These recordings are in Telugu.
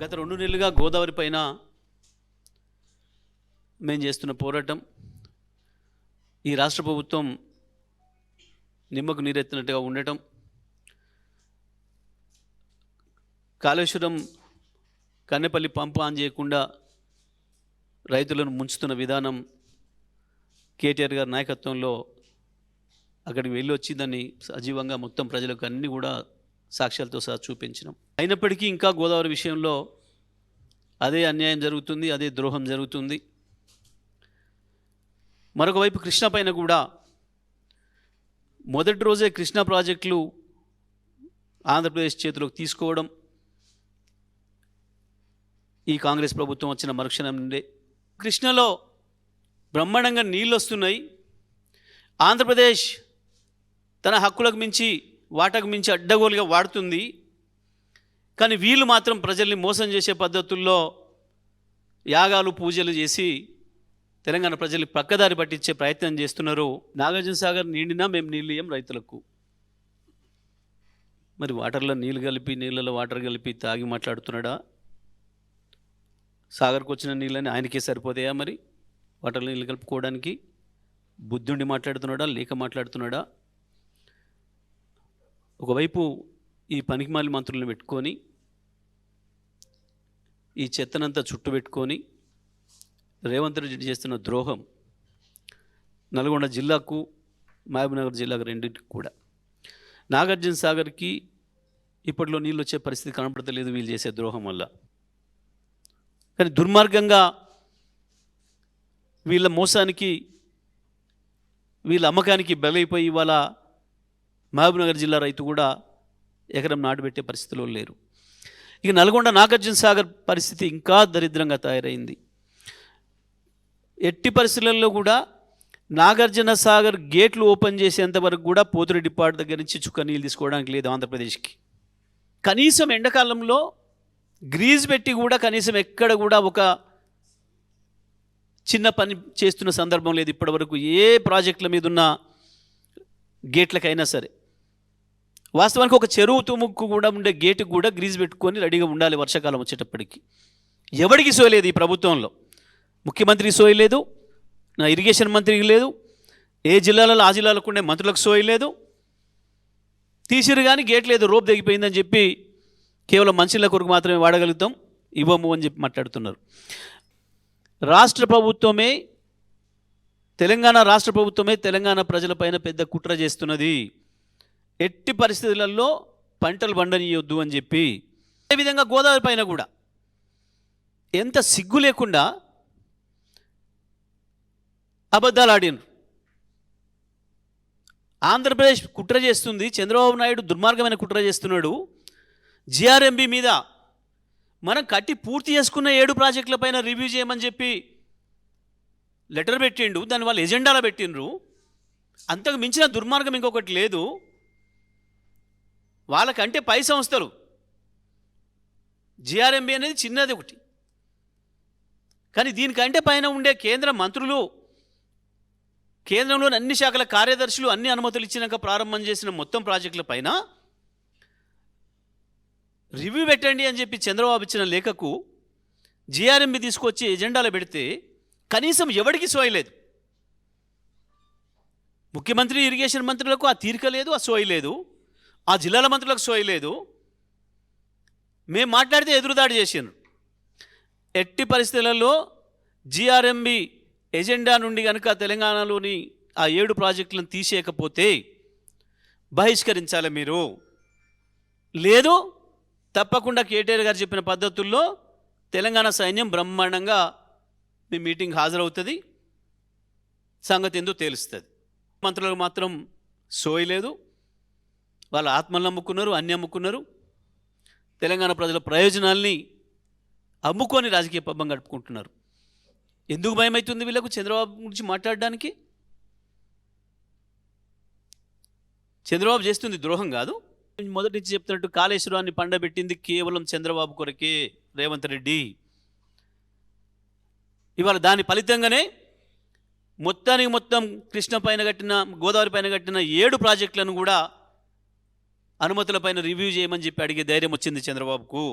గత 2 నెలలుగా గోదావరి పైన మేము చేస్తున్న పోరాటం ఈ రాష్ట్ర ప్రభుత్వం నిమ్మకు నీరెత్తినట్టుగా ఉండటం, కాళేశ్వరం కన్నెపల్లి పంప్ ఆన్ చేయకుండా రైతులను ముంచుతున్న విధానం కేటీఆర్ గారి నాయకత్వంలో అక్కడికి వెళ్ళి వచ్చి దాన్ని సజీవంగా మొత్తం ప్రజలకు అన్నీ కూడా సాక్ష్యాలతో సహా చూపించినాం. అయినప్పటికీ ఇంకా గోదావరి విషయంలో అదే అన్యాయం జరుగుతుంది, అదే ద్రోహం జరుగుతుంది. మరొక వైపు కృష్ణా పైన కూడా మొదటి రోజే కృష్ణా ప్రాజెక్టులు ఆంధ్రప్రదేశ్ చేతిలోకి తీసుకోవడం ఈ కాంగ్రెస్ ప్రభుత్వం వచ్చిన మరుక్షణం నుండే కృష్ణలో బ్రహ్మాండంగా నీళ్ళు వస్తున్నాయి. ఆంధ్రప్రదేశ్ తన హక్కులకు మించి వాటకు మించి అడ్డగోలుగా వాడుతుంది. కానీ వీళ్ళు మాత్రం ప్రజల్ని మోసం చేసే పద్ధతుల్లో యాగాలు పూజలు చేసి తెలంగాణ ప్రజల్ని పక్కదారి పట్టించే ప్రయత్నం చేస్తున్నారు. నాగార్జున సాగర్ నిండినా మేము నీళ్ళు ఇయ్యం రైతులకు. మరి వాటర్లో నీళ్ళు కలిపి నీళ్ళలో వాటర్ కలిపి తాగి మాట్లాడుతున్నాడా? సాగర్కు వచ్చిన నీళ్ళని ఆయనకే సరిపోతాయా? మరి వాటర్లో నీళ్ళు కలుపుకోవడానికి బుద్ధుండి మాట్లాడుతున్నాడా లేక మాట్లాడుతున్నాడా? ఒకవైపు ఈ పనికిమాలి మంత్రులను పెట్టుకొని ఈ చెత్తనంతా చుట్టుపెట్టుకొని రేవంత్ రెడ్డి చేస్తున్న ద్రోహం నల్గొండ జిల్లాకు మహబూబ్నగర్ జిల్లాకు రెండింటికి కూడా. నాగార్జున సాగర్కి ఇప్పట్లో నీళ్ళు వచ్చే పరిస్థితి కనపడతలేదు వీళ్ళు చేసే ద్రోహం వల్ల. కానీ దుర్మార్గంగా వీళ్ళ మోసానికి వీళ్ళ అమ్మకానికి బలైపోయి ఇవాళ మహబూబ్నగర్ జిల్లా రైతు కూడా ఎకరం నాటుబెట్టే పరిస్థితిలో లేరు. ఇక నల్గొండ నాగార్జున సాగర్ పరిస్థితి ఇంకా దరిద్రంగా తయారైంది. ఎట్టి పరిస్థితులలో కూడా నాగార్జున సాగర్ గేట్లు ఓపెన్ చేసేంతవరకు కూడా పోతిరెడ్డిపాడు దగ్గర నుంచి చుక్క నీళ్ళు తీసుకోవడానికి లేదు ఆంధ్రప్రదేశ్కి. కనీసం ఎండాకాలంలో గ్రీజ్ పెట్టి కూడా కనీసం ఎక్కడ కూడా ఒక చిన్న పని చేస్తున్న సందర్భం లేదు ఇప్పటివరకు ఏ ప్రాజెక్టుల మీద ఉన్న గేట్లకైనా సరే. వాస్తవానికి ఒక చెరువు తుముక్కు కూడా ఉండే గేటుకు కూడా గ్రీజ్ పెట్టుకొని రెడీగా ఉండాలి వర్షాకాలం వచ్చేటప్పటికి. ఎవరికి సోయలేదు ఈ ప్రభుత్వంలో. ముఖ్యమంత్రికి సోయలేదు, నా ఇరిగేషన్ మంత్రికి లేదు, ఏ జిల్లాలలో ఆ జిల్లాలకు ఉండే మంత్రులకు సోయలేదు. తీసిరు కానీ గేట్ లేదు, రోప్ తెగిపోయిందని చెప్పి కేవలం మనుషుల కొరకు మాత్రమే వాడగలుగుతాం, ఇవ్వము అని చెప్పి మాట్లాడుతున్నారు. రాష్ట్ర ప్రభుత్వమే తెలంగాణ రాష్ట్ర ప్రభుత్వమే తెలంగాణ ప్రజలపైన పెద్ద కుట్ర చేస్తున్నది. ఎట్టి పరిస్థితులలో పంటలు పండనీయొద్దు అని చెప్పి. అదేవిధంగా గోదావరి పైన కూడా ఎంత సిగ్గు లేకుండా అబద్ధాలు ఆడినారు. ఆంధ్రప్రదేశ్ కుట్ర చేస్తుంది, చంద్రబాబు నాయుడు దుర్మార్గమైన కుట్ర చేస్తున్నాడు. జిఆర్ఎంబి మీద మనం కట్టి పూర్తి చేసుకున్న 7 ప్రాజెక్టుల పైన రివ్యూ చేయమని చెప్పి లెటర్ పెట్టిండు, దాన్ని వాళ్ళు ఎజెండాలో పెట్టిండ్రు. అంతకు మించిన దుర్మార్గం ఇంకొకటి లేదు. వాళ్ళకంటే పై సంస్థలు, జిఆర్ఎంబి అనేది చిన్నది ఒకటి, కానీ దీనికంటే పైన ఉండే కేంద్ర మంత్రులు, కేంద్రంలోని అన్ని శాఖల కార్యదర్శులు అన్ని అనుమతులు ఇచ్చినాక ప్రారంభం చేసిన మొత్తం ప్రాజెక్టుల పైన రివ్యూ పెట్టండి అని చెప్పి చంద్రబాబు ఇచ్చిన లేఖకు జిఆర్ఎంబి తీసుకొచ్చి ఎజెండాలో పెడితే కనీసం ఎవరికి సోయలేదు. ముఖ్యమంత్రి ఇరిగేషన్ మంత్రులకు ఆ తీరిక లేదు, ఆ సోయలేదు, ఆ జిల్లాల మంత్రులకు సోయలేదు. మేము మాట్లాడితే ఎదురుదాడి చేసారు. ఎట్టి పరిస్థితులలో జిఆర్ఎంబి ఎజెండా నుండి కనుక తెలంగాణలోని ఆ 7 ప్రాజెక్టులను తీసేయకపోతే బహిష్కరించాలి మీరు. లేదు తప్పకుండా కేటీఆర్ గారు చెప్పిన పద్ధతుల్లో తెలంగాణ సైన్యం బ్రహ్మాండంగా మీ మీటింగ్ హాజరవుతుంది, సంగతి ఏందో తెలుస్తుంది. మంత్రులకు మాత్రం సోయలేదు. వాళ్ళ ఆత్మలను అమ్ముకున్నారు, అన్ని అమ్ముకున్నారు. తెలంగాణ ప్రజల ప్రయోజనాల్ని అమ్ముకొని రాజకీయ పబ్బం గడుపుకుంటున్నారు. ఎందుకు భయమవుతుంది వీళ్ళకు చంద్రబాబు గురించి మాట్లాడడానికి? చంద్రబాబు చేస్తుంది ద్రోహం కాదు. మొదటి నుంచి చెప్తున్నట్టు కాళేశ్వరాన్ని పండబెట్టింది కేవలం చంద్రబాబు కొరకే రేవంత్ రెడ్డి. ఇవాళ దాని ఫలితంగానే మొత్తానికి మొత్తం కృష్ణ పైన కట్టిన, గోదావరి పైన కట్టిన 7 ప్రాజెక్టులను కూడా అనుమతులపైన రివ్యూ చేయమని చెప్పి అడిగే ధైర్యం వచ్చింది చంద్రబాబుకు.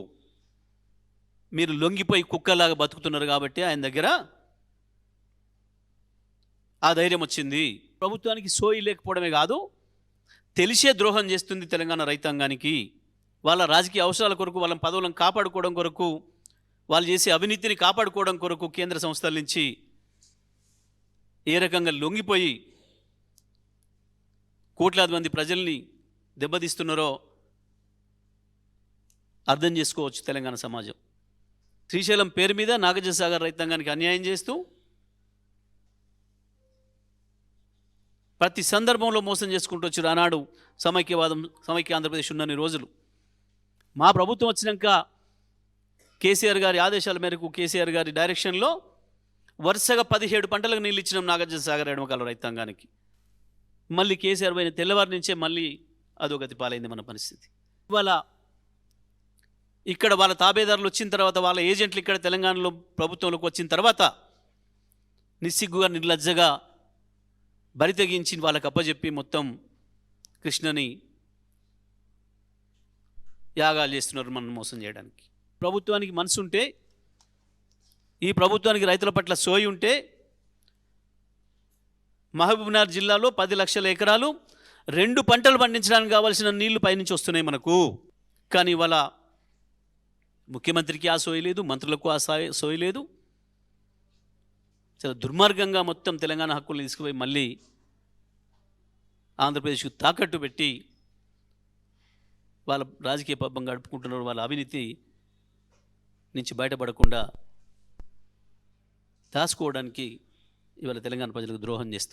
మీరు లొంగిపోయి కుక్కలాగా బతుకుతున్నారు కాబట్టి ఆయన దగ్గర ఆ ధైర్యం వచ్చింది. ప్రభుత్వానికి సోయి లేకపోవడమే కాదు, తెలిసే ద్రోహం చేస్తుంది తెలంగాణ రైతాంగానికి. వాళ్ళ రాజకీయ అవసరాల కొరకు, వాళ్ళ పదవులను కాపాడుకోవడం కొరకు, వాళ్ళు చేసే అవినీతిని కాపాడుకోవడం కొరకు కేంద్ర సంస్థల నుంచి ఏ రకంగా లొంగిపోయి కోట్లాది మంది ప్రజల్ని దెబ్బతీస్తున్నారో అర్థం చేసుకోవచ్చు తెలంగాణ సమాజం. శ్రీశైలం పేరు మీద నాగార్జున సాగర్ రైతాంగానికి అన్యాయం చేస్తూ ప్రతి సందర్భంలో మోసం చేసుకుంటూ వచ్చారు ఆనాడు సమైక్య ఆంధ్రప్రదేశ్ ఉన్నన్ని రోజులు. మా ప్రభుత్వం వచ్చినాక కేసీఆర్ గారి ఆదేశాల మేరకు, కేసీఆర్ గారి డైరెక్షన్లో వరుసగా 17 పంటలకు నీళ్ళు ఇచ్చినాం నాగార్జున సాగర్ ఎడమకాల రైతాంగానికి. మళ్ళీ కేసీఆర్ పైన తెల్లవారి నుంచే మళ్ళీ అధోగతి పాలైంది మన పరిస్థితి. ఇవాళ ఇక్కడ వాళ్ళ తాబేదారులు వచ్చిన తర్వాత, వాళ్ళ ఏజెంట్లు ఇక్కడ తెలంగాణలో ప్రభుత్వంలోకి వచ్చిన తర్వాత నిస్సిగ్గుగా నిర్లజ్జగా బరి తెగించి వాళ్ళకి అప్పచెప్పి మొత్తం కృష్ణని యాగాలు చేస్తున్నారు మనం మోసం చేయడానికి. ప్రభుత్వానికి మనసు ఉంటే, ఈ ప్రభుత్వానికి రైతుల పట్ల సోయి ఉంటే మహబూబ్నగర్ జిల్లాలో 10 లక్షల ఎకరాలు 2 పంటలు పండించడానికి కావాల్సిన నీళ్లు పైనుంచి వస్తున్నాయి మనకు. కానీ ఇవాళ ముఖ్యమంత్రికి ఆ సోయి లేదు, మంత్రులకు ఆ సోయి లేదు. చాలా దుర్మార్గంగా మొత్తం తెలంగాణ హక్కులు తీసుకుపోయి మళ్ళీ ఆంధ్రప్రదేశ్కు తాకట్టు పెట్టి వాళ్ళ రాజకీయ పబ్బం గడుపుకుంటున్నారు. వాళ్ళ అవినీతి నుంచి బయటపడకుండా దాచుకోవడానికి ఇవాళ తెలంగాణ ప్రజలకు ద్రోహం చేస్తున్నారు.